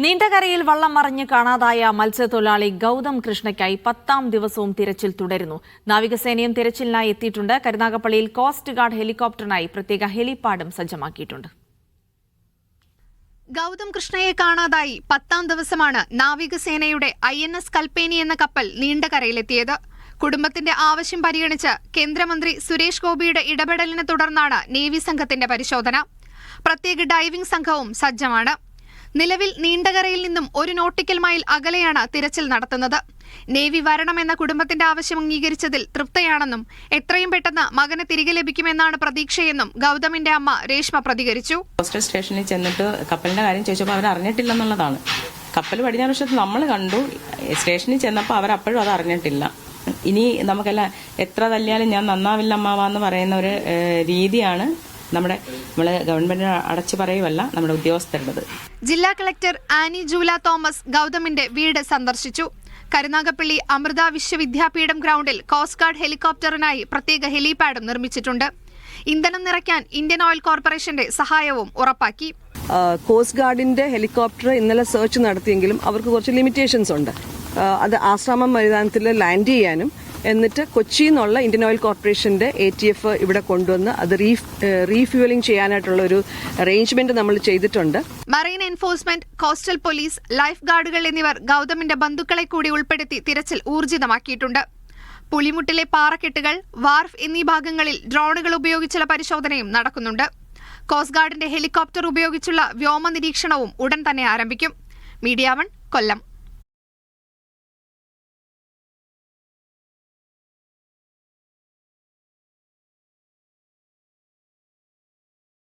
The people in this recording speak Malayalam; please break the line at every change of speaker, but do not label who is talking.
നീണ്ടകരയിൽ വള്ളം മറിഞ്ഞ് കാണാതായ മത്സ്യത്തൊഴിലാളി ഗൗതം കൃഷ്ണയ്ക്കായി 10ാം ദിവസവും തിരച്ചിൽ തുടരുന്നു. നാവികസേനയും തിരച്ചിലിനായി എത്തിയിട്ടുണ്ട്. കരുനാഗപ്പള്ളിയിൽ കോസ്റ്റ് ഗാർഡ് ഹെലികോപ്റ്ററിനായി പ്രത്യേക ഹെലിപാഡും സജ്ജമാക്കിയിട്ടുണ്ട്.
ഗൗതം കൃഷ്ണയെ കാണാതായി 10ാം ദിവസമാണ് നാവികസേനയുടെ INS കൽപ്പേനി എന്ന കപ്പൽ നീണ്ടകരയിലെത്തിയത്. കുടുംബത്തിന്റെ ആവശ്യം പരിഗണിച്ച് കേന്ദ്രമന്ത്രി സുരേഷ് ഗോപിയുടെ ഇടപെടലിനെ തുടർന്നാണ് നേവി സംഘത്തിന്റെ പരിശോധന. പ്രത്യേക ഡൈവിംഗ് സംഘവും സജ്ജമാണ്. നിലവിൽ നീണ്ടകരയിൽ നിന്നും 1 നോട്ടിക്കൽ മൈൽ അകലെയാണ് തിരച്ചിൽ നടത്തുന്നത്. നേവി വരണമെന്ന കുടുംബത്തിന്റെ ആവശ്യം അംഗീകരിച്ചതിൽ തൃപ്തയാണെന്നും എത്രയും പെട്ടെന്ന് മകനെ തിരികെ ലഭിക്കുമെന്നാണ് പ്രതീക്ഷയെന്നും ഗൗതമിന്റെ അമ്മ രേഷ്മ പ്രതികരിച്ചു.
കോസ്റ്റൽ സ്റ്റേഷനിൽ ചെന്നിട്ട് കപ്പലിന്റെ കാര്യം ചോദിച്ചപ്പോൾ അവർ അറിഞ്ഞിട്ടില്ലെന്നുള്ളതാണ്. കപ്പൽ പടിഞ്ഞാറ് വശത്ത് നമ്മൾ കണ്ടു, സ്റ്റേഷനിൽ ചെന്നപ്പോൾ അവരപ്പോഴും അത് അറിഞ്ഞിട്ടില്ല. ഇനി നമുക്കെല്ലാം എത്ര തല്ലിയാലും ഞാൻ നന്നാവില്ല അമ്മാവെന്ന് പറയുന്ന ഒരു രീതിയാണ് നമ്മള് ഗവൺമെന്റ് അടച്ചു പറയുവല്ല നമ്മുടെ ഉദ്യോഗസ്ഥരുടേത്.
ജില്ലാ കളക്ടർ ആനി ജൂല തോമസ് ഗൗതമിന്റെ വീട് സന്ദർശിച്ചു. കരുനാഗപ്പള്ളി അമൃത വിശ്വവിദ്യാപീഠം ഗ്രൗണ്ടിൽ കോസ്റ്റ് ഗാർഡ് ഹെലികോപ്റ്ററിനായി പ്രത്യേക ഹെലിപാഡും നിർമ്മിച്ചിട്ടുണ്ട്. ഇന്ധനം നിറയ്ക്കാൻ ഇന്ത്യൻ ഓയിൽ കോർപ്പറേഷന്റെ സഹായവും ഉറപ്പാക്കി.
കോസ്റ്റ് ഗാർഡിന്റെ ഹെലികോപ്റ്റർ ഇന്നലെ സെർച്ച് നടത്തിയെങ്കിലും അവർക്ക് കുറച്ച് ലിമിറ്റേഷൻസ് ഉണ്ട്. അത് ആശ്രാമം മൈതാനത്തിൽ ലാൻഡ് ചെയ്യാനും എന്നിട്ട് കൊച്ചിയിൽ നിന്നുള്ള ഇന്ത്യൻ ഓയിൽ കോർപ്പറേഷന്റെ ATF ഇവിടെ കൊണ്ടുവന്ന് അത് റീഫ്യൂവലിംഗ് ചെയ്യാനായിട്ടുള്ള ഒരു അറേഞ്ച്മെന്റ് നമ്മൾ ചെയ്തിട്ടുണ്ട്.
Marine enforcement, coastal police, life ഗാർഡുകൾ എന്നിവർ ഗൗതമിന്റെ ബന്ധുക്കളെ കൂടി ഉൾപ്പെടുത്തി തിരച്ചിൽ ഊർജിതമാക്കിയിട്ടുണ്ട്. പുലിമുട്ടിലെ പാറക്കെട്ടുകൾ, വാർഫ് എന്നീ ഭാഗങ്ങളിൽ ഡ്രോണുകൾ ഉപയോഗിച്ചുള്ള പരിശോധനയും നടക്കുന്നുണ്ട്. കോസ്റ്റ് ഗാർഡിന്റെ ഹെലികോപ്റ്റർ ഉപയോഗിച്ചുള്ള വ്യോമ നിരീക്ഷണവും ഉടൻ തന്നെ ആരംഭിക്കും. മീഡിയ 1 കൊല്ലം.